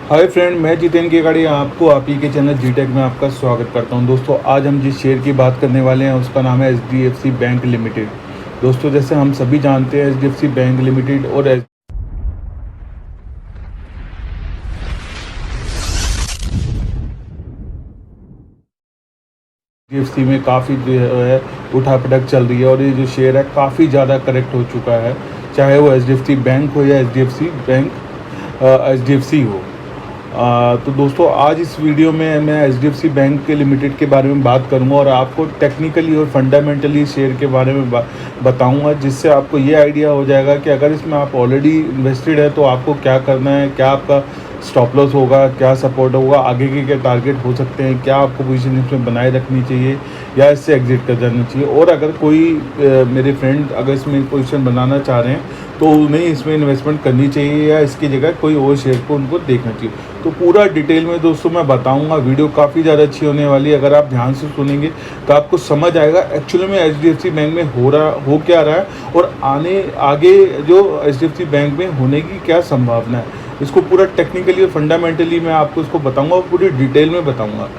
Hi friend, मैं जितेंद्र केकाड़ी आपको आप ही के चैनल जी टेक में आपका स्वागत करता हूं। दोस्तों, आज हम जिस शेयर की बात करने वाले हैं उसका नाम है एचडीएफसी बैंक लिमिटेड। दोस्तों, जैसे हम सभी जानते हैं एचडीएफसी बैंक लिमिटेड और एचडीएफसी में काफ़ी जो है उठापटक चल रही है और ये जो शेयर है काफ़ी ज़्यादा करेक्ट हो चुका है, चाहे वो एचडीएफसी बैंक हो या एचडीएफसी हो। तो दोस्तों, आज इस वीडियो में मैं एचडीएफसी बैंक के लिमिटेड के बारे में बात करूंगा और आपको टेक्निकली और फंडामेंटली शेयर के बारे में बताऊंगा, जिससे आपको ये आइडिया हो जाएगा कि अगर इसमें आप ऑलरेडी इन्वेस्टेड है तो आपको क्या करना है, क्या आपका स्टॉप लॉस होगा, क्या सपोर्ट होगा, आगे के क्या टारगेट हो सकते हैं, क्या आपको पोजीशन इसमें बनाए रखनी चाहिए या इससे एग्जिट कर जाना चाहिए। और अगर कोई मेरे फ्रेंड अगर इसमें पोजीशन बनाना चाह रहे हैं तो उन्हें इसमें इन्वेस्टमेंट करनी चाहिए या इसकी जगह कोई और शेयर को उनको देखना चाहिए। तो पूरा डिटेल में दोस्तों मैं बताऊंगा। वीडियो काफ़ी ज़्यादा अच्छी होने वाली है। अगर आप ध्यान से सुनेंगे तो आपको समझ आएगा एक्चुअली में एचडीएफसी बैंक में हो क्या रहा है और आगे जो एचडीएफसी बैंक में होने की क्या संभावना है। इसको पूरा टेक्निकली और फंडामेंटली मैं आपको इसको बताऊंगा और पूरी डिटेल में बताऊंगा।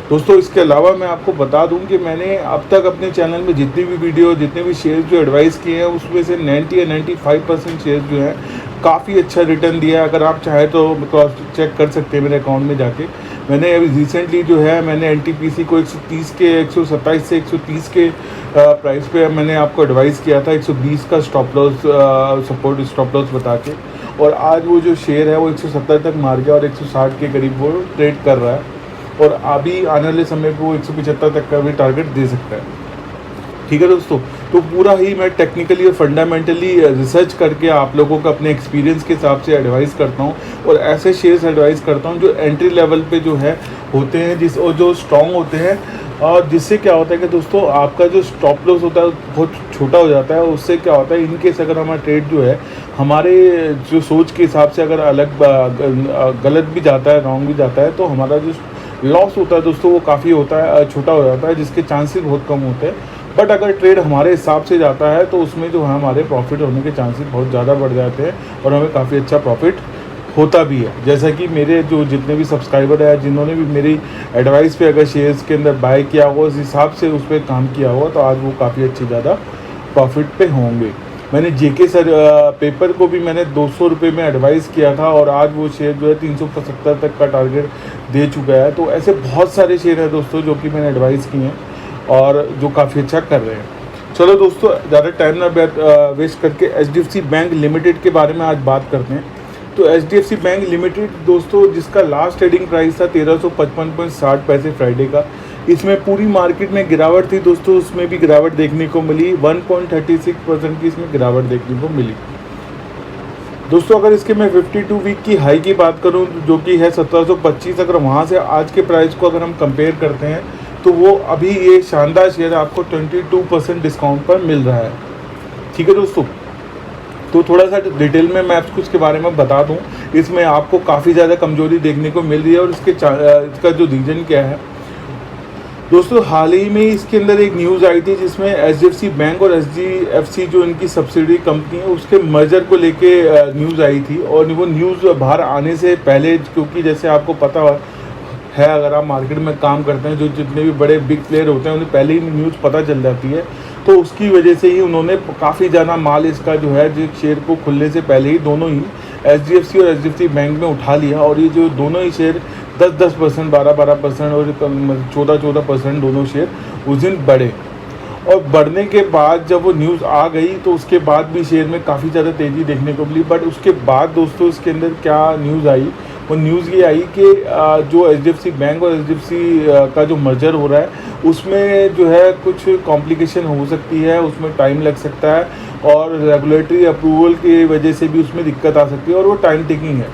दोस्तों, इसके अलावा मैं आपको बता दूं कि मैंने अब तक अपने चैनल में जितनी भी वीडियो, जितने भी शेयर्स जो एडवाइस किए हैं उसमें से 90 या 95% शेयर्स जो हैं काफ़ी अच्छा रिटर्न दिया है। अगर आप चाहें तो क्रॉस चेक कर सकते हैं मेरे अकाउंट में जाके। मैंने अभी रिसेंटली जो है मैंने एनटीपीसी को 127 से 130 के प्राइस पे मैंने आपको एडवाइस किया था 120 का stop loss support stop loss बता के, और आज वो जो शेयर है वो 170 तक मार गया और 160 के करीब वो ट्रेड कर रहा है और अभी आने वाले समय पे वो 175 तक का भी टारगेट दे सकता है। ठीक है दोस्तों, तो पूरा ही मैं टेक्निकली और फंडामेंटली रिसर्च करके आप लोगों को अपने एक्सपीरियंस के हिसाब से एडवाइस करता हूँ और ऐसे शेयर्स एडवाइस करता हूँ जो एंट्री लेवल पे जो है होते हैं और जो स्ट्रॉन्ग होते हैं, और जिससे क्या होता है कि दोस्तों आपका जो स्टॉप लॉस होता है बहुत छोटा हो जाता है। उससे क्या होता है, इनकेस अगर हमारा ट्रेड जो है हमारे जो सोच के हिसाब से अगर गलत भी जाता है, रॉन्ग भी जाता है, तो हमारा जो लॉस होता है दोस्तों वो काफ़ी होता है, छोटा हो जाता है, जिसके चांसेस बहुत कम होते हैं। बट अगर ट्रेड हमारे हिसाब से जाता है तो उसमें जो है हमारे प्रॉफिट होने के चांसेस बहुत ज़्यादा बढ़ जाते हैं और हमें काफ़ी अच्छा प्रॉफिट होता भी है। जैसा कि मेरे जो जितने भी सब्सक्राइबर हैं जिन्होंने भी मेरी एडवाइस पे अगर शेयर्स के अंदर बाय किया हुआ, उस हिसाब से उस पर काम किया हुआ, तो आज वो काफ़ी अच्छी ज़्यादा प्रॉफिट पे होंगे। मैंने जेके सर पेपर को भी मैंने 200 रुपये में एडवाइस किया था और आज वो शेयर जो है 375 तक का टारगेट दे चुका है। तो ऐसे बहुत सारे शेयर हैं दोस्तों जो कि मैंने एडवाइस किए हैं और जो काफ़ी अच्छा कर रहे हैं। चलो दोस्तों, ज़्यादा टाइम ना वेस्ट करके एचडीएफसी बैंक लिमिटेड के बारे में आज बात करते हैं। तो एचडीएफसी बैंक लिमिटेड दोस्तों, जिसका लास्ट ट्रेडिंग प्राइस था 1355.60 फ्राइडे का, इसमें पूरी मार्केट में गिरावट थी दोस्तों, उसमें भी गिरावट देखने को मिली। 1.36% की इसमें गिरावट देखने को मिली दोस्तों। अगर इसके मैं 52 वीक की हाई की बात करूं जो कि है 1725, अगर वहां से आज के प्राइस को अगर हम कंपेयर करते हैं तो वो अभी ये शानदार शेयर आपको 22% डिस्काउंट पर मिल रहा है। ठीक है दोस्तों, तो थोड़ा सा डिटेल में मैं आपको इसके बारे में बता दूं। इसमें आपको काफ़ी ज़्यादा कमजोरी देखने को मिल रही है और इसका जो रीज़न क्या है दोस्तों, हाल ही में इसके अंदर एक न्यूज़ आई थी जिसमें एचडीएफसी बैंक और एचडीएफसी जो इनकी सब्सिडी कंपनी है उसके मर्जर को लेके न्यूज़ आई थी। और वो न्यूज़ बाहर आने से पहले, क्योंकि जैसे आपको पता है अगर आप मार्केट में काम करते हैं, जो जितने भी बड़े बिग प्लेयर होते हैं उन्हें पहले ही न्यूज़ पता चल जाती है, तो उसकी वजह से ही उन्होंने काफ़ी ज़्यादा माल इसका जो है जो शेयर को खुलने से पहले ही दोनों ही एचडीएफसी और एचडीएफसी बैंक में उठा लिया। और ये जो दोनों ही शेयर 10-10%, 12-12% और 14-14% दोनों शेयर उस दिन बढ़े। और बढ़ने के बाद जब वो न्यूज़ आ गई तो उसके बाद भी शेयर में काफ़ी ज़्यादा तेज़ी देखने को मिली। बट उसके बाद दोस्तों इसके अंदर क्या न्यूज़ आई, वो न्यूज़ ये आई कि जो एचडीएफसी बैंक और एचडीएफसी का जो मर्जर हो रहा है उसमें जो है कुछ कॉम्प्लिकेशन हो सकती है, उसमें टाइम लग सकता है और रेगुलेटरी अप्रूवल की वजह से भी उसमें दिक्कत आ सकती है और वो टाइम टेकिंग है।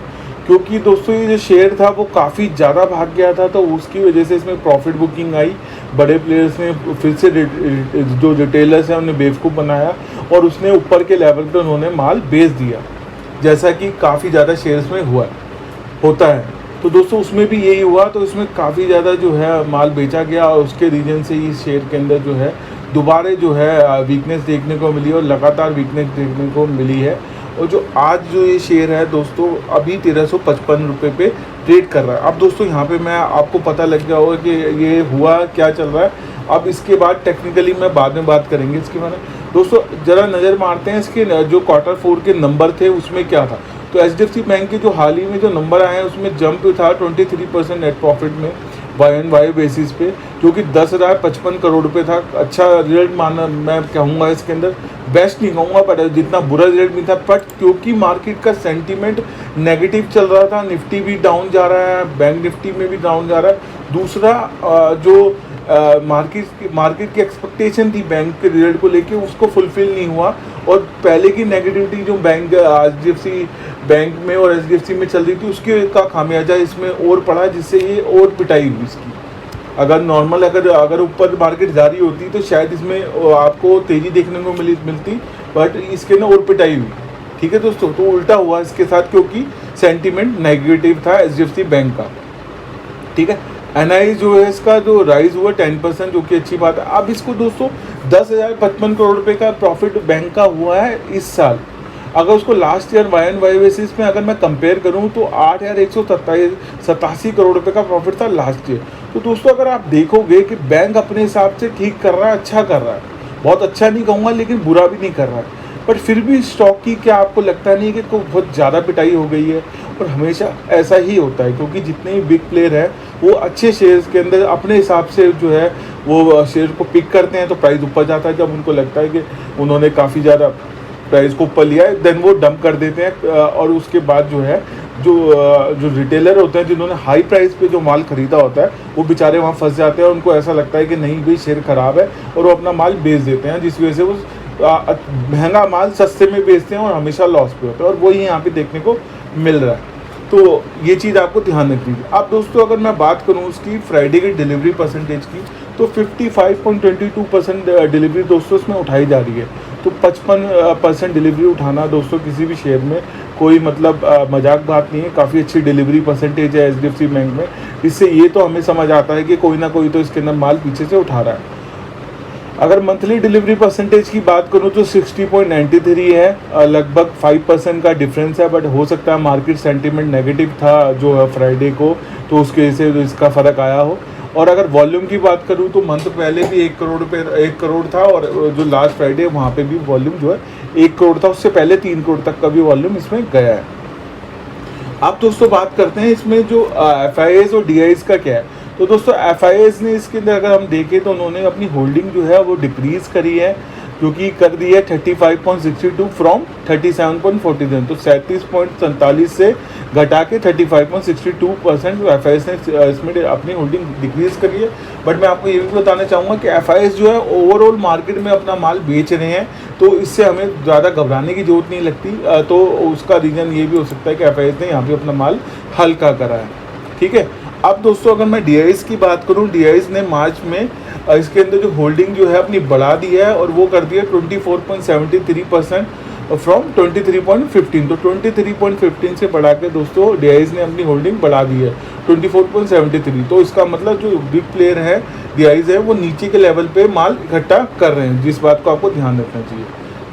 क्योंकि दोस्तों ये जो शेयर था वो काफ़ी ज़्यादा भाग गया था, तो उसकी वजह से इसमें प्रॉफिट बुकिंग आई। बड़े प्लेयर्स ने फिर से जो रिटेलर्स हैं उन्हें बेवकूफ़ बनाया और उसने ऊपर के लेवल पर उन्होंने माल बेच दिया, जैसा कि काफ़ी ज़्यादा शेयर्स में होता है। तो दोस्तों उसमें भी यही हुआ, तो इसमें काफ़ी ज़्यादा जो है माल बेचा गया और उसके रीजन से इस शेयर के अंदर जो है दोबारा जो है वीकनेस देखने को मिली और लगातार वीकनेस देखने को मिली है। और जो आज जो ये शेयर है दोस्तों अभी 1355 रुपये पे ट्रेड कर रहा है। अब दोस्तों यहाँ पे मैं आपको पता लग गया होगा कि ये हुआ क्या चल रहा है। अब इसके बाद टेक्निकली मैं बाद में बात करेंगे इसके बारे में। दोस्तों ज़रा नज़र मारते हैं इसके जो Q4 के नंबर थे उसमें क्या था। तो HDFC बैंक के जो हाल ही में जो नंबर आए हैं उसमें जंप था 23% नेट प्रॉफिट में YoY बेसिस पे, जो कि 10,055 करोड़ रुपये था। अच्छा रिजल्ट माना मैं कहूँगा, इसके अंदर बेस्ट नहीं कहूँगा पर जितना बुरा रिजल्ट नहीं था, बट क्योंकि मार्केट का सेंटीमेंट नेगेटिव चल रहा था, निफ्टी भी डाउन जा रहा है, बैंक निफ्टी में भी डाउन जा रहा है। दूसरा जो मार्केट की एक्सपेक्टेशन थी बैंक के रिजल्ट को लेके उसको फुलफिल नहीं हुआ, और पहले की नेगेटिविटी जो बैंक HDFC बैंक में और HDFC में चल रही थी उसके का खामियाजा इसमें और पड़ा, जिससे ये और पिटाई हुई इसकी। अगर नॉर्मल अगर ऊपर मार्केट जारी होती तो शायद इसमें आपको तेज़ी देखने को मिलती, बट इसके ना और पिटाई हुई। ठीक है दोस्तों, तो उल्टा हुआ इसके साथ क्योंकि सेंटीमेंट नेगेटिव था HDFC बैंक का। ठीक है, NI जो है इसका जो राइज हुआ 10%, जो कि अच्छी बात है। अब इसको दोस्तों 10,055 करोड़ रुपए का प्रॉफिट बैंक का हुआ है इस साल। अगर उसको लास्ट ईयर YoY बेसिस में अगर मैं कंपेयर करूं तो 8,187 करोड़ रुपए का प्रॉफिट था लास्ट ईयर। तो दोस्तों अगर आप देखोगे कि बैंक अपने हिसाब से ठीक कर रहा है, अच्छा कर रहा है, बहुत अच्छा नहीं कहूँगा लेकिन बुरा भी नहीं कर रहा है, बट फिर भी स्टॉक की क्या आपको लगता नहीं कि कोई बहुत ज़्यादा पिटाई हो गई है। और हमेशा ऐसा ही होता है क्योंकि जितने भी बिग प्लेयर हैं वो अच्छे शेयर्स के अंदर अपने हिसाब से जो है वो शेयर को पिक करते हैं, तो प्राइस ऊपर जाता है। जब उनको लगता है कि उन्होंने काफ़ी ज़्यादा प्राइस को ऊपर लिया है, देन वो डंप कर देते हैं। और उसके बाद जो है जो रिटेलर होते हैं जिन्होंने हाई प्राइस पे जो माल खरीदा होता है वो बेचारे वहाँ फंस जाते हैं। उनको ऐसा लगता है कि नहीं भाई शेयर ख़राब है, और वो अपना माल बेच देते हैं, जिस वजह से वो महंगा माल सस्ते में बेचते हैं और हमेशा लॉस पे होता है, और वही यहाँ पे देखने को मिल रहा है। तो ये चीज़ आपको ध्यान रखनी है। अब दोस्तों अगर मैं बात करूँ उसकी फ्राइडे की डिलीवरी परसेंटेज की, तो 55.22% डिलीवरी दोस्तों इसमें उठाई जा रही है। तो 55% डिलीवरी उठाना दोस्तों किसी भी शेयर में कोई मतलब मजाक बात नहीं है। काफ़ी अच्छी डिलीवरी परसेंटेज है HDFC बैंक में। इससे ये तो हमें समझ आता है कि कोई ना कोई तो इसके अंदर माल पीछे से उठा रहा है। अगर मंथली डिलीवरी परसेंटेज की बात करूं तो 60.93 है, लगभग 5% का डिफरेंस है, बट हो सकता है मार्केट सेंटीमेंट नेगेटिव था जो है फ्राइडे को, तो उसके वजह से इसका फ़र्क आया हो। और अगर वॉल्यूम की बात करूं तो मंथ पहले भी 1 करोड़ था, और जो लास्ट फ्राइडे वहाँ पे भी वॉल्यूम जो है 1 करोड़ था, उससे पहले 3 करोड़ तक का भी वॉल्यूम इसमें गया है। अब दोस्तों बात करते हैं इसमें जो FIAs और DIAs का क्या है। तो दोस्तों FIAs ने इसके अंदर अगर हम देखें तो उन्होंने अपनी होल्डिंग जो है वो डिक्रीज़ करी है, क्योंकि कर दी है 35.62 फ्रॉम 37.47, तो 37.47 से घटा के 35.62% FIAs ने इसमें अपनी होल्डिंग डिक्रीज़ करी है। बट मैं आपको ये भी बताना चाहूँगा कि FIAs जो है ओवरऑल मार्केट में अपना माल बेच रहे हैं, तो इससे हमें ज़्यादा घबराने की ज़रूरत नहीं लगती। तो उसका रीज़न ये भी हो सकता है कि FIAs ने यहाँ पे अपना माल हल्का करा है। ठीक है, अब दोस्तों अगर मैं DIAs की बात करूं, DIAs ने मार्च में इसके अंदर जो होल्डिंग जो है अपनी बढ़ा दी है, और वो कर दिया 24.73% फ्रॉम 23.15। तो 23.15 से बढ़ा के दोस्तों DIAs ने अपनी होल्डिंग बढ़ा दी है 24.73। तो इसका मतलब जो बिग प्लेयर है DIAs है वो नीचे के लेवल पे माल इकट्ठा कर रहे हैं, जिस बात को आपको ध्यान रखना चाहिए।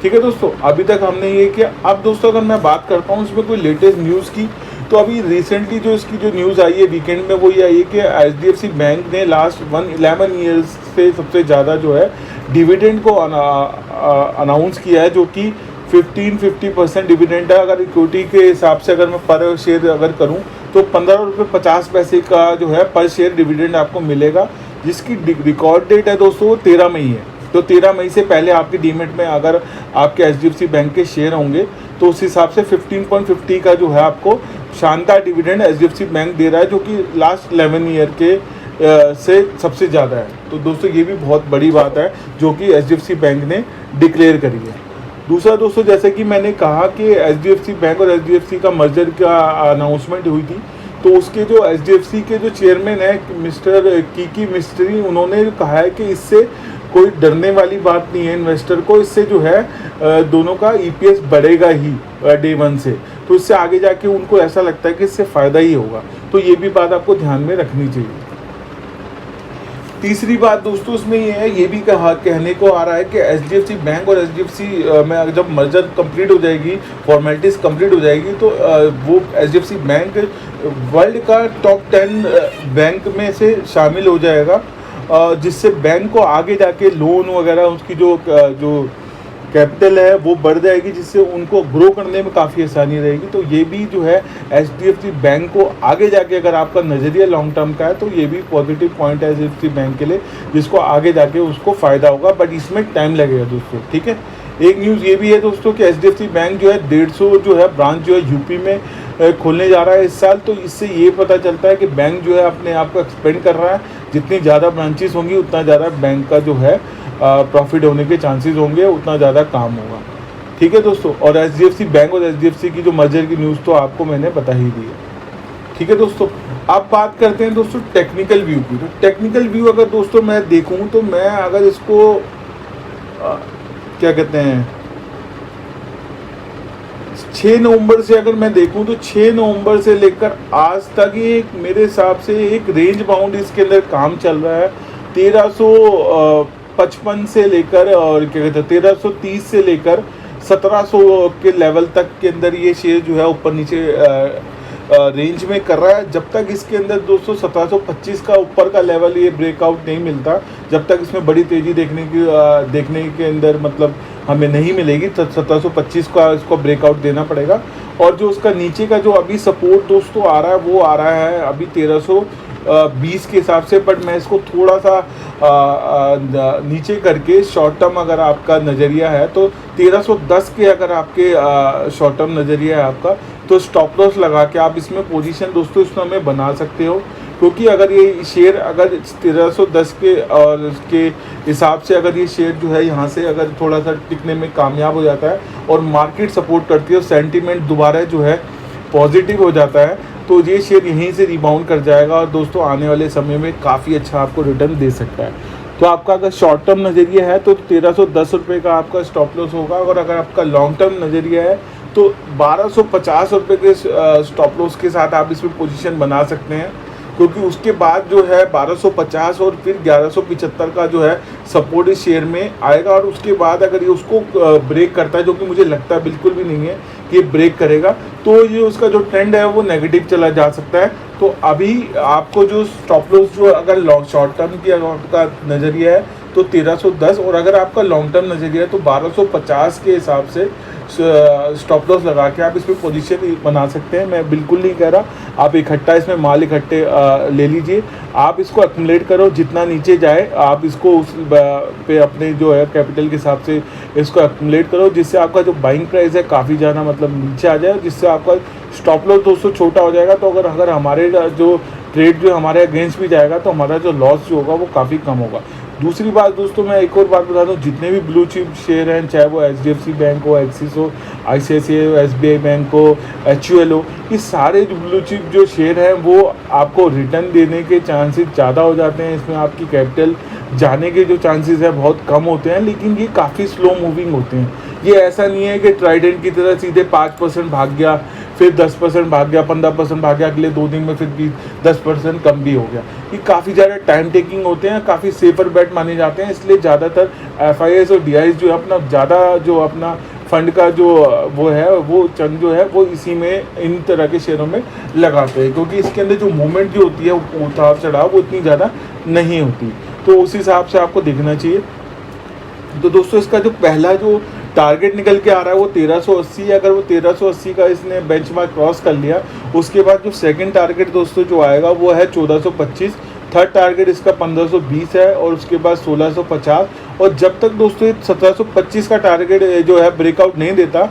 ठीक है दोस्तों, अभी तक हमने ये किया। अब दोस्तों अगर मैं बात करता हूँ इसमें कोई लेटेस्ट न्यूज़ की, तो अभी रिसेंटली जो इसकी जो न्यूज़ आई है वीकेंड में वो ये आई है कि HDFC बैंक ने लास्ट 11 ईयर्स से सबसे ज़्यादा जो है डिविडेंड को अनाउंस किया है, जो कि 50% डिविडेंड है। अगर इक्विटी के हिसाब से अगर मैं पर शेयर अगर करूं तो 15.50 का जो है पर शेयर डिविडेंड आपको मिलेगा, जिसकी रिकॉर्ड डेट है दोस्तों 13 मई है। तो 13 मई से पहले आपके डीमेट में अगर आपके HDFC बैंक के शेयर होंगे तो उस हिसाब से 15.50 का जो है आपको शानदार डिविडेंड HDFC बैंक दे रहा है, जो कि लास्ट 11 ईयर के से सबसे ज़्यादा है। तो दोस्तों ये भी बहुत बड़ी बात है जो कि HDFC बैंक ने डिक्लेयर करी है। दूसरा दोस्तों, जैसे कि मैंने कहा कि HDFC बैंक और HDFC का मर्जर का अनाउंसमेंट हुई थी, तो उसके जो HDFC के जो चेयरमैन है मिस्टर कीकी मिस्त्री, उन्होंने कहा है कि इससे कोई डरने वाली बात नहीं है इन्वेस्टर को। इससे जो है दोनों का EPS बढ़ेगा ही डे 1 से, तो इससे आगे जाके उनको ऐसा लगता है कि इससे फ़ायदा ही होगा। तो ये भी बात आपको ध्यान में रखनी चाहिए। तीसरी बात दोस्तों इसमें ये है, ये भी कहने को आ रहा है कि एचडीएफसी बैंक और एचडीएफसी में जब मर्जर कंप्लीट हो जाएगी, फॉर्मेलिटीज कंप्लीट हो जाएगी, तो वो एचडीएफसी बैंक वर्ल्ड का टॉप 10 बैंक में से शामिल हो जाएगा, जिससे बैंक को आगे जाके लोन वगैरह उसकी जो कैपिटल है वो बढ़ जाएगी, जिससे उनको ग्रो करने में काफ़ी आसानी रहेगी। तो ये भी जो है एचडीएफसी बैंक को आगे जाके, अगर आपका नज़रिया लॉन्ग टर्म का है, तो ये भी पॉजिटिव पॉइंट है एचडीएफसी बैंक के लिए, जिसको आगे जाके उसको फ़ायदा होगा, बट इसमें टाइम लगेगा दोस्तों। ठीक है, एक न्यूज़ ये भी है दोस्तों कि एचडीएफसी बैंक जो है 150 जो है ब्रांच जो है यूपी में खोलने जा रहा है इस साल। तो इससे ये पता चलता है कि बैंक जो है अपने आप को एक्सपेंड कर रहा है। जितनी ज़्यादा ब्रांचेस होंगी उतना ज़्यादा बैंक का जो है प्रॉफिट होने के चांसेस होंगे, उतना ज़्यादा काम होगा। ठीक है दोस्तों, और एचडीएफसी बैंक और एचडीएफसी की जो मर्जर की न्यूज़ तो आपको मैंने बता ही दी है। ठीक है दोस्तों, अब बात करते हैं दोस्तों टेक्निकल व्यू की। तो टेक्निकल व्यू अगर दोस्तों मैं देखूं तो मैं अगर इसको क्या कहते हैं 6 नवंबर से अगर मैं देखूं तो 6 नवंबर से लेकर आज तक ये मेरे हिसाब से एक रेंज बाउंड इसके अंदर काम चल रहा है। 1355 से लेकर और क्या कहते हैं 1330 से लेकर 1700 के लेवल तक के अंदर ये शेयर जो है ऊपर नीचे रेंज में कर रहा है। जब तक इसके अंदर दोस्तों 1725 का ऊपर का लेवल ये ब्रेकआउट नहीं मिलता, जब तक इसमें बड़ी तेज़ी देखने के अंदर मतलब हमें नहीं मिलेगी, तो 1725 का इसको ब्रेकआउट देना पड़ेगा। और जो उसका नीचे का जो अभी सपोर्ट दोस्तों आ रहा है वो आ रहा है अभी 1320 के हिसाब से, बट मैं इसको थोड़ा सा नीचे करके शॉर्ट टर्म अगर आपका नज़रिया है तो 1310 के अगर आपके शॉर्ट टर्म नज़रिया है आपका, तो स्टॉप लॉस लगा के आप इसमें पोजीशन दोस्तों इस समय बना सकते हो। क्योंकि अगर ये शेयर अगर 1310 के और उसके हिसाब से अगर ये शेयर जो है यहाँ से अगर थोड़ा सा टिकने में कामयाब हो जाता है और मार्केट सपोर्ट करती है और सेंटीमेंट दोबारा जो है पॉजिटिव हो जाता है, तो ये शेयर यहीं से रिबाउंड कर जाएगा और दोस्तों आने वाले समय में काफ़ी अच्छा आपको रिटर्न दे सकता है। तो आपका अगर शॉर्ट टर्म नज़रिया है तो 1310 रुपये का आपका स्टॉप लॉस होगा, और अगर आपका लॉन्ग टर्म नज़रिया है तो 1250 रुपये के स्टॉप लॉस के साथ आप इसमें पोजीशन बना सकते हैं। क्योंकि उसके बाद जो है 1250 और फिर 1175 का जो है सपोर्ट इस शेयर में आएगा, और उसके बाद अगर ये उसको ब्रेक करता है, जो कि मुझे लगता है बिल्कुल भी नहीं है कि ये ब्रेक करेगा, तो ये उसका जो ट्रेंड है वो नेगेटिव चला जा सकता है। तो अभी आपको जो स्टॉप लॉस जो अगर लॉन्ग शॉर्ट टर्म की आपका नज़रिया है तो 1310, और अगर आपका लॉन्ग टर्म नज़रिया है तो 1250 के हिसाब से स्टॉप लॉस लगा के आप इसमें पोजीशन बना सकते हैं। मैं बिल्कुल नहीं कह रहा आप इकट्ठा इसमें माल इकट्ठे ले लीजिए, आप इसको एक्युमुलेट करो, जितना नीचे जाए आप इसको उस पे अपने जो है कैपिटल के हिसाब से इसको एक्युमुलेट करो, जिससे आपका जो बाइंग प्राइस है काफ़ी ज़्यादा मतलब नीचे आ जाए, जिससे आपका स्टॉप लॉस दोस्तों छोटा हो जाएगा। तो अगर हमारे जो ट्रेड जो हमारे अगेंस्ट भी जाएगा तो हमारा जो लॉस जो होगा वो काफ़ी कम होगा। दूसरी बात दोस्तों मैं एक और बात बता दूं, जितने भी ब्लू चिप शेयर हैं, चाहे वो एचडीएफसी बैंक हो, एक्सिस हो, आईसीआईसीआई हो, एसबीआई बैंक हो, एचयूएल हो, ये सारे जो ब्लू चिप जो शेयर हैं वो आपको रिटर्न देने के चांसेस ज़्यादा हो जाते हैं। इसमें आपकी कैपिटल जाने के जो चांसेस हैं बहुत कम होते हैं, लेकिन ये काफ़ी स्लो मूविंग होते हैं। ये ऐसा नहीं है कि ट्राइडेंट की तरह सीधे 5% भाग गया, फिर 10% भाग गया, 15% भाग गया, अगले 2 दिन में फिर 10% कम भी हो गया। ये काफ़ी ज़्यादा टाइम टेकिंग होते हैं, काफ़ी सेफर बेट माने जाते हैं, इसलिए ज़्यादातर एफआईएस और डीआईएस जो है अपना ज़्यादा जो अपना फंड का जो वो है वो चंद जो है वो इसी में इन तरह के शेयरों में लगाते हैं, क्योंकि इसके अंदर जो मूवमेंट जो होती है उतार चढ़ाव वो इतनी ज़्यादा नहीं होती, तो उस हिसाब से आपको देखना चाहिए। तो दोस्तों इसका जो पहला जो टारगेट निकल के आ रहा है वो 1380 है। अगर वो 1380 का इसने बेंचमार्क क्रॉस कर लिया, उसके बाद जो सेकंड टारगेट दोस्तों जो आएगा वो है 1425, थर्ड टारगेट इसका 1520 है, और उसके बाद 1650, और जब तक दोस्तों 1725 का टारगेट जो है ब्रेकआउट नहीं देता,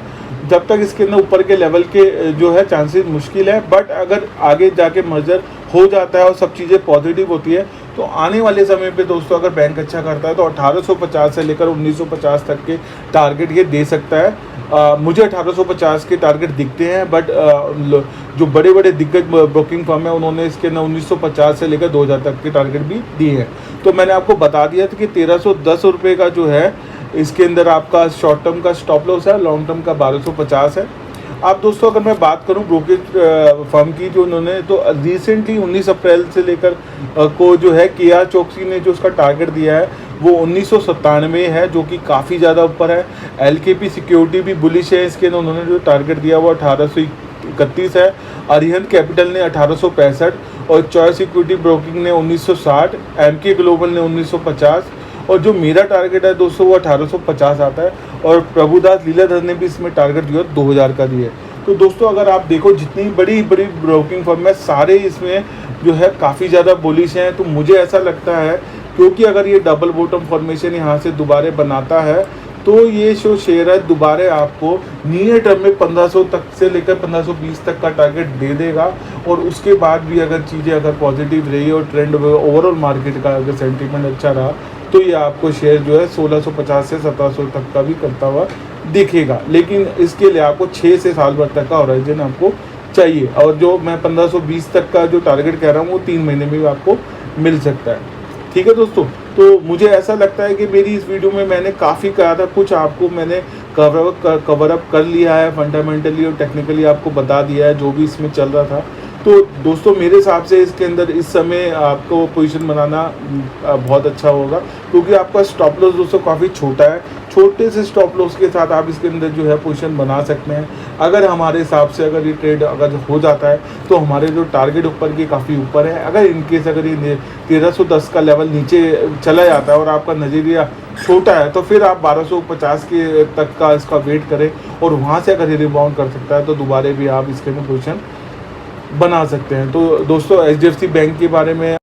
जब तक इसके अंदर ऊपर के लेवल के जो है चांसेस मुश्किल है। बट अगर आगे जाके मर्जर हो जाता है और सब चीज़ें पॉजिटिव होती है तो आने वाले समय पे दोस्तों अगर बैंक अच्छा करता है तो 1850 से लेकर 1950 तक के टारगेट ये दे सकता है। मुझे 1850 के टारगेट दिखते हैं, बट जो बड़े बड़े दिग्गज ब्रोकिंग फर्म है उन्होंने इसके अंदर 1950 से लेकर 2000 तक के टारगेट भी दिए हैं। तो मैंने आपको बता दिया था कि 1310 रुपये का जो है इसके अंदर आपका शॉर्ट टर्म का स्टॉप लॉस है, लॉन्ग टर्म का 1250 है। आप दोस्तों अगर मैं बात करूं ब्रोकेज फर्म की, जो उन्होंने तो रिसेंटली 19 अप्रैल से लेकर को जो है KRChoksey ने जो उसका टारगेट दिया है वो 1997 है, जो कि काफ़ी ज़्यादा ऊपर है। LKP सिक्योरिटी भी बुलिश है, इसके उन्होंने जो टारगेट दिया वो 1831 है। अरिहंत कैपिटल ने 1865 और चॉइस इक्विटी ब्रोकिंग ने 1960, MK ग्लोबल ने 1950 और जो मेरा टारगेट है दोस्तों वो 1850 आता है। और प्रभुदास लीलाधर ने भी इसमें टारगेट दिया 2000 का दिया है। तो दोस्तों अगर आप देखो जितनी बड़ी बड़ी ब्रोकिंग फर्म है सारे इसमें जो है काफ़ी ज़्यादा बुलिश हैं। तो मुझे ऐसा लगता है क्योंकि अगर ये डबल बॉटम फॉर्मेशन यहाँ से दोबारा बनाता है तो ये जो शेयर है दोबारा आपको नियर टर्म में 1500 तक से लेकर 1520 तक का टारगेट दे देगा। और उसके बाद भी अगर चीज़ें अगर पॉजिटिव रही और ट्रेंड ओवरऑल मार्केट का अगर सेंटीमेंट अच्छा रहा तो ये आपको शेयर जो है 1650 से 1700 तक का भी करता हुआ दिखेगा। लेकिन इसके लिए आपको 6 से साल भर तक का होराइजन आपको चाहिए। और जो मैं 1520 तक का जो टारगेट कह रहा हूँ वो 3 महीने में भी आपको मिल सकता है। ठीक है दोस्तों, तो मुझे ऐसा लगता है कि मेरी इस वीडियो में मैंने काफ़ी कहा था, कुछ आपको मैंने कवर अप कर लिया है, फंडामेंटली और टेक्निकली आपको बता दिया है जो भी इसमें चल रहा था। तो दोस्तों मेरे हिसाब से इसके अंदर इस समय आपको पोजीशन बनाना बहुत अच्छा होगा, क्योंकि आपका स्टॉप लॉस दोस्तों काफ़ी छोटा है। छोटे से स्टॉप लॉस के साथ आप इसके अंदर जो है पोजीशन बना सकते हैं। अगर हमारे हिसाब से अगर ये ट्रेड अगर हो जाता है तो हमारे जो टारगेट ऊपर की काफ़ी ऊपर है। अगर इनकेस अगर ये 1310 का लेवल नीचे चला जाता है और आपका नज़रिया छोटा है तो फिर आप 1250 के तक का इसका वेट करें और वहाँ से अगर ये रिबाउंड कर सकता है तो दोबारा भी आप इसके अंदर पोजीशन बना सकते हैं। तो दोस्तों HDFC बैंक के बारे में